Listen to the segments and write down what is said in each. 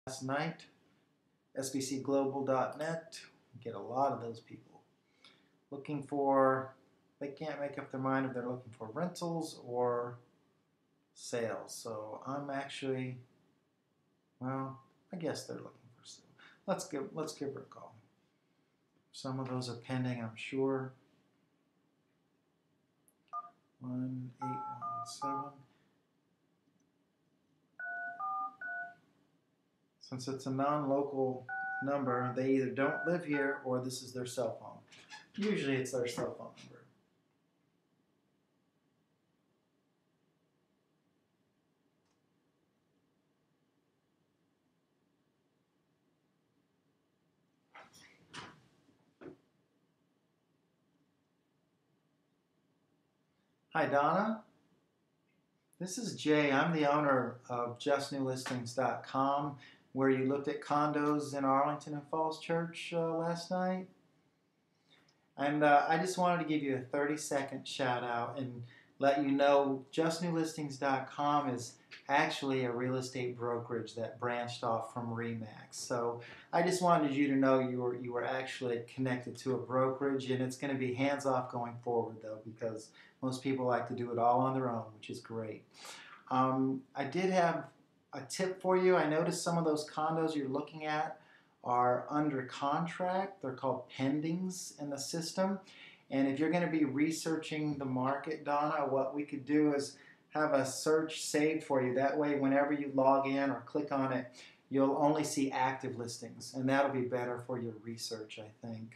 last night, sbcglobal.net. Get a lot of those people looking for, they can't make up their mind if they're looking for rentals or sales. So I'm actually, well, I guess they're looking for sales. Let's give her a call. Some of those are pending, I'm sure. 1817. Since it's a non-local number, they either don't live here or this is their cell phone. Usually it's their cell phone number. Hi, Donna. This is Jay. I'm the owner of justnewlistings.com, where you looked at condos in Arlington and Falls Church last night. And I just wanted to give you a 30-second shout out and let you know justnewlistings.com is actually a real estate brokerage that branched off from RE/MAX. So I just wanted you to know you were actually connected to a brokerage, and it's going to be hands-off going forward, though, because most people like to do it all on their own, which is great. I did have a tip for you. I noticed some of those condos you're looking at are under contract. They're called pendings in the system. And if you're going to be researching the market, Donna, what we could do is have a search saved for you. That way, whenever you log in or click on it, you'll only see active listings. And that'll be better for your research, I think.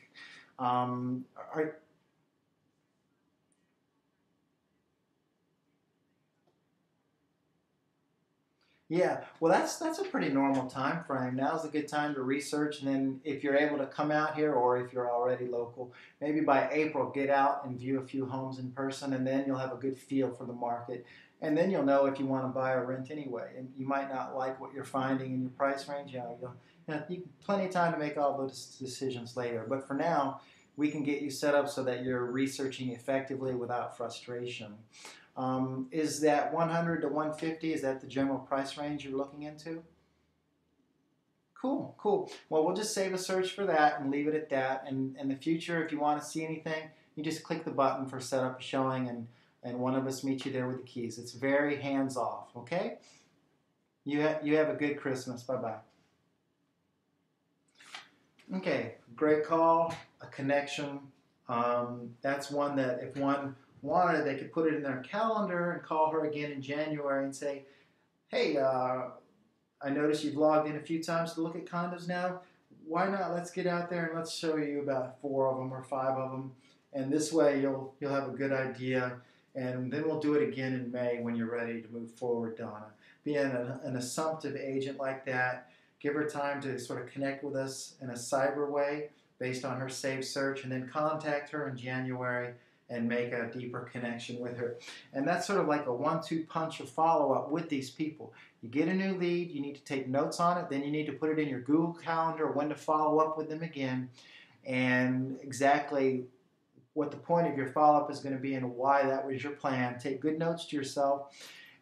Yeah, well, that's a pretty normal time frame. Now's a good time to research, and then if you're able to come out here, or if you're already local, maybe by April, get out and view a few homes in person, and then you'll have a good feel for the market, and then you'll know if you want to buy or rent anyway. And you might not like what you're finding in your price range. You plenty of time to make all those decisions later. But for now, we can get you set up so that you're researching effectively without frustration. Is that 100 to 150? Is that the general price range you're looking into? Cool, cool. Well, we'll just save a search for that and leave it at that. And in the future, if you want to see anything, you just click the button for set up a showing, and one of us meets you there with the keys. It's very hands-off, okay? You have a good Christmas. Bye-bye. Okay, great call, a connection. That's one that if one wanted, they could put it in their calendar and call her again in January and say, hey, I noticed you've logged in a few times to look at condos now. Why not let's get out there and let's show you about 4 of them or 5 of them. And this way you'll have a good idea. And then we'll do it again in May when you're ready to move forward, Donna. Being an assumptive agent like that, give her time to sort of connect with us in a cyber way based on her saved search, and then contact her in January and make a deeper connection with her. And that's sort of like a 1-2 punch of follow-up with these people. You get a new lead, you need to take notes on it, then you need to put it in your Google Calendar when to follow up with them again, and exactly what the point of your follow-up is going to be and why that was your plan. Take good notes to yourself.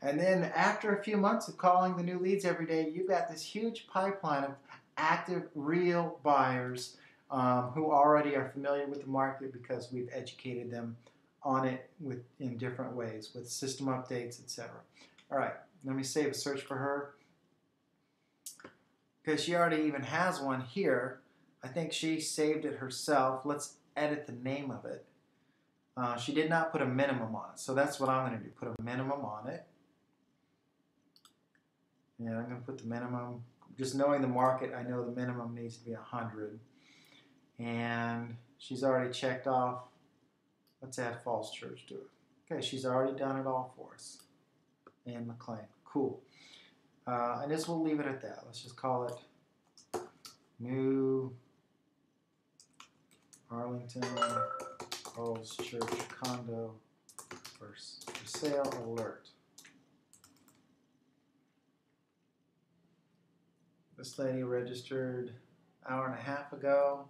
And then after a few months of calling the new leads every day, you've got this huge pipeline of active, real buyers who already are familiar with the market because we've educated them on it in different ways with system updates, etc. All right, let me save a search for her because she already even has one here. I think she saved it herself. Let's edit the name of it. She did not put a minimum on it, so that's what I'm going to do, put a minimum on it. Yeah, I'm going to put the minimum. Just knowing the market, I know the minimum needs to be 100. And she's already checked off. Let's add Falls Church to it. Okay, she's already done it all for us. And McLean. Cool. And this will leave it at that. Let's just call it New Arlington Falls Church Condo for sale alert. This lady registered an hour and a half ago.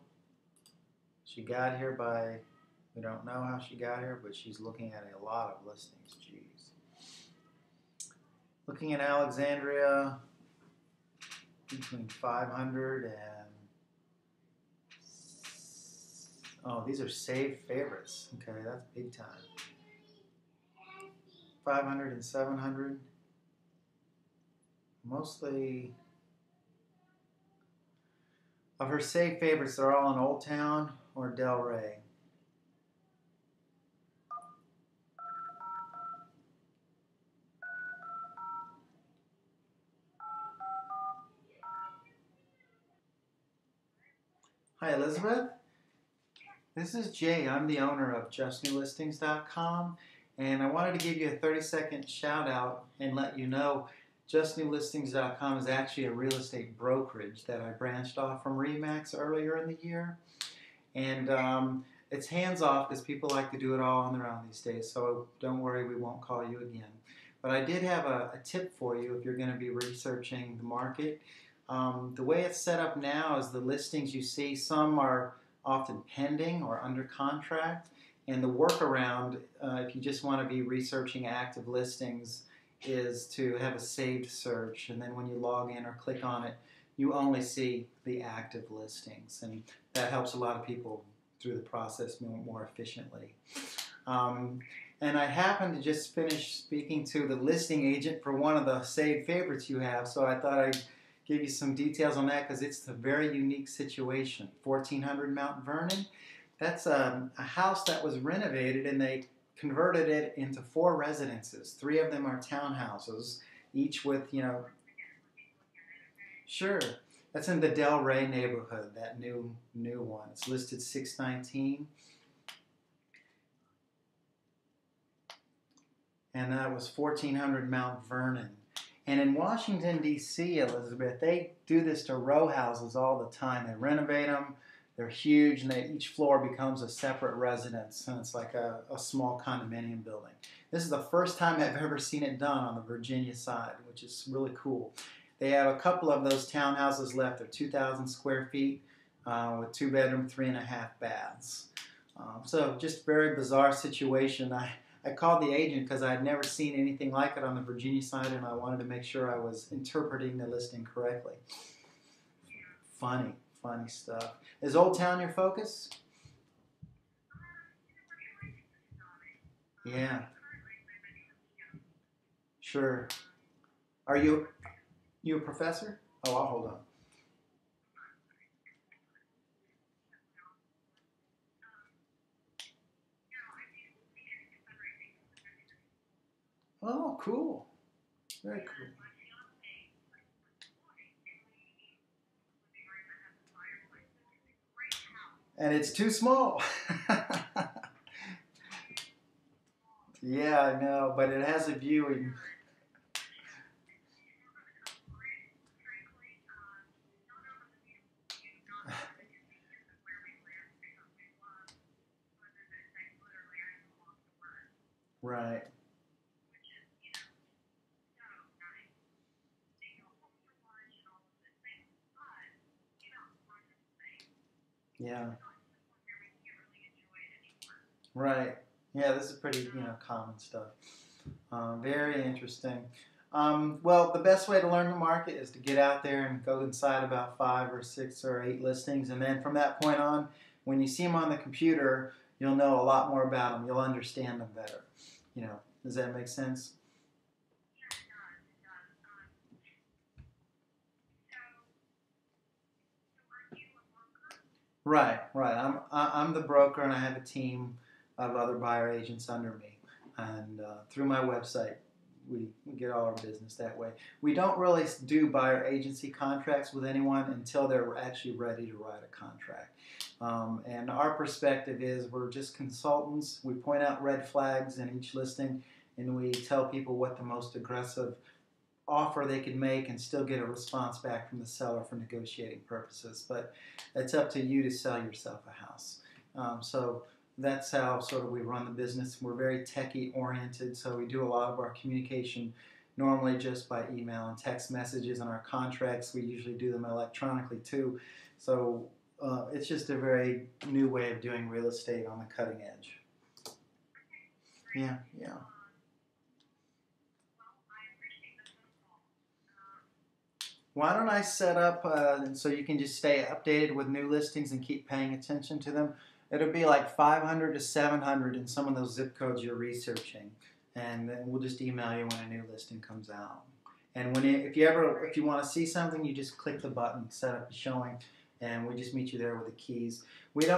She got here by, we don't know how she got here, but she's looking at a lot of listings. Jeez. Looking at Alexandria, between 500 and, oh, these are saved favorites. Okay, that's big time. 500 and 700. Mostly of her saved favorites, they're all in Old Town or Delray. Hi, Elizabeth. This is Jay. I'm the owner of JustNewListings.com, and I wanted to give you a 30-second shout out and let you know JustNewListings.com is actually a real estate brokerage that I branched off from RE/MAX earlier in the year. And it's hands off because people like to do it all on their own these days, so don't worry, we won't call you again. But I did have a tip for you if you're going to be researching the market. The way it's set up now is the listings you see, some are often pending or under contract, and the workaround, if you just want to be researching active listings, is to have a saved search, and then when you log in or click on it, you only see the active listings, and that helps a lot of people through the process more efficiently. And I happened to just finish speaking to the listing agent for one of the saved favorites you have, so I thought I'd give you some details on that because it's a very unique situation. 1400 Mount Vernon. That's a house that was renovated and they converted it into 4 residences. 3 of them are townhouses, each with, you know, sure. That's in the Delray neighborhood, that new one. It's listed $619. And that was 1400 Mount Vernon. And in Washington, D.C., Elizabeth, they do this to row houses all the time. They renovate them. They're huge, and each floor becomes a separate residence, and it's like a small condominium building. This is the first time I've ever seen it done on the Virginia side, which is really cool. They have a couple of those townhouses left. They're 2,000 square feet with 2-bedroom, 3.5 baths. So just very bizarre situation. I called the agent because I had never seen anything like it on the Virginia side, and I wanted to make sure I was interpreting the listing correctly. Funny stuff. Is Old Town your focus? Yeah. Sure. Are you a professor? Oh, I'll hold on. Oh, cool. Very cool. And it's too small. Yeah, I know, but it has a view. And right. Yeah. Right. Yeah, this is pretty, common stuff. Very interesting. Well, the best way to learn the market is to get out there and go inside about 5 or 6 or 8 listings, and then from that point on, when you see them on the computer, you'll know a lot more about them. You'll understand them better. Does that make sense? Right, right. I'm the broker, and I have a team of other buyer agents under me, and through my website, we get all our business that way. We don't really do buyer agency contracts with anyone until they're actually ready to write a contract. And our perspective is we're just consultants. We point out red flags in each listing, and we tell people what the most aggressive offer they could make and still get a response back from the seller for negotiating purposes. But it's up to you to sell yourself a house. So that's how sort of we run the business. We're very techie oriented, so we do a lot of our communication normally just by email and text messages, and our contracts, we usually do them electronically too. So it's just a very new way of doing real estate on the cutting edge. Yeah, Why don't I set up so you can just stay updated with new listings and keep paying attention to them? It'll be like 500 to 700 in some of those zip codes you're researching, and then we'll just email you when a new listing comes out. And if you want to see something, you just click the button, set up a showing, and we just meet you there with the keys. We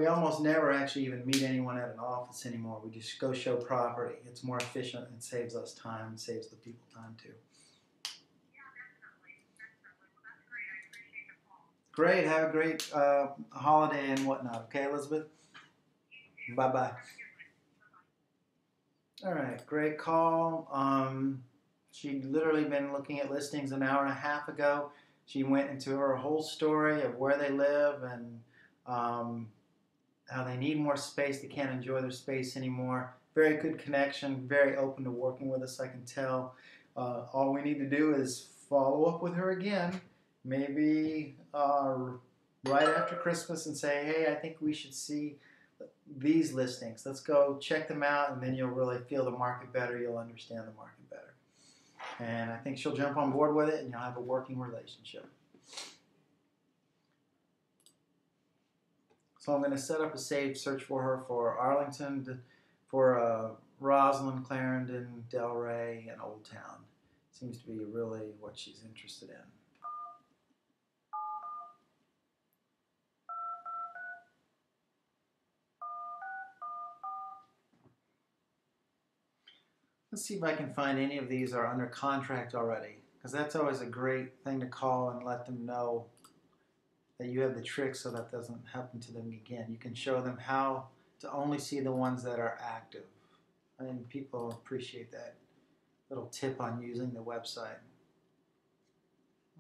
almost never actually even meet anyone at an office anymore. We just go show property. It's more efficient and saves us time, and saves the people time too. Great. Have a great holiday and whatnot. Okay, Elizabeth? Bye-bye. All right. Great call. She'd literally been looking at listings an hour and a half ago. She went into her whole story of where they live and how they need more space. They can't enjoy their space anymore. Very good connection. Very open to working with us, I can tell. All we need to do is follow up with her again. Maybe right after Christmas and say, hey, I think we should see these listings. Let's go check them out, and then you'll really feel the market better. You'll understand the market better. And I think she'll jump on board with it, and you'll have a working relationship. So I'm going to set up a saved search for her for Arlington, for Roslyn, Clarendon, Delray, and Old Town. Seems to be really what she's interested in. Let's see if I can find any of these are under contract already, because that's always a great thing to call and let them know that you have the trick so that doesn't happen to them again. You can show them how to only see the ones that are active. And people appreciate that little tip on using the website.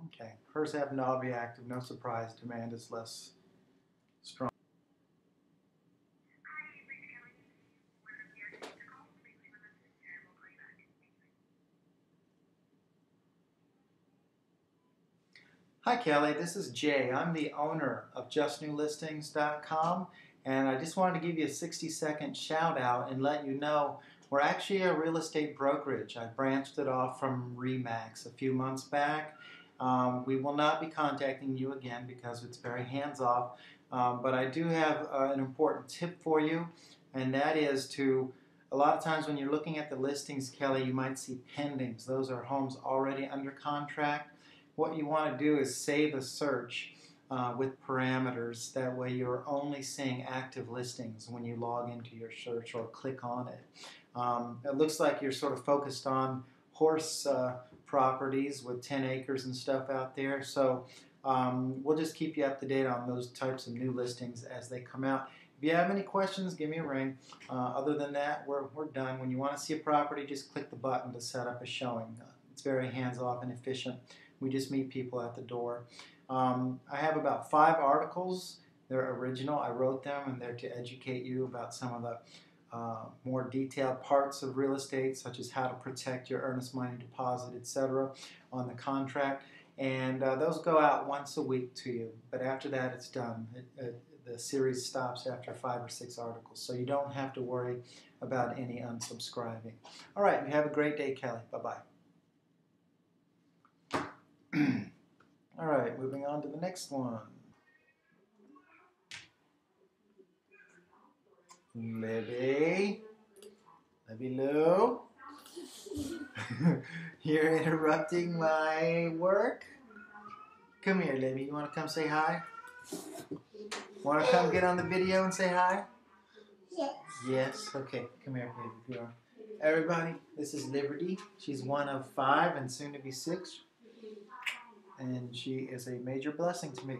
Okay, hers happen to all be active. No surprise, demand is less strong. Hi Kelly, this is Jay. I'm the owner of JustNewListings.com, and I just wanted to give you a 60-second shout out and let you know we're actually a real estate brokerage. I branched it off from RE/MAX a few months back. We will not be contacting you again because it's very hands-off, but I do have an important tip for you, and that is a lot of times when you're looking at the listings, Kelly, you might see pendings. Those are homes already under contract. What you want to do is save a search with parameters. That way you're only seeing active listings when you log into your search or click on it. It looks like you're sort of focused on horse properties with 10 acres and stuff out there. So we'll just keep you up to date on those types of new listings as they come out. If you have any questions, give me a ring. Other than that, we're done. When you want to see a property, just click the button to set up a showing. It's very hands-off and efficient. We just meet people at the door. I have about 5 articles. They're original. I wrote them, and they're to educate you about some of the more detailed parts of real estate, such as how to protect your earnest money deposit, etc., on the contract. And those go out once a week to you. But after that, it's done. The series stops after 5 or 6 articles. So you don't have to worry about any unsubscribing. All right. You have a great day, Kelly. Bye-bye. All right, moving on to the next one. Libby Lou. You're interrupting my work? Come here, Libby. You want to come say hi? Want to come get on the video and say hi? Yes. Yes? Okay, come here, baby. Everybody, this is Liberty. She's one of 5 and soon to be 6. And she is a major blessing to me.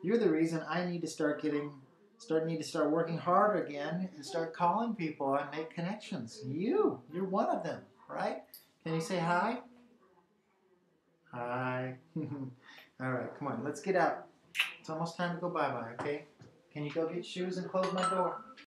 You're the reason I need to start working hard again and start calling people and make connections. You're one of them, right? Can you say hi? Hi. All right, come on, let's get out. It's almost time to go bye-bye, okay? Can you go get shoes and close my door?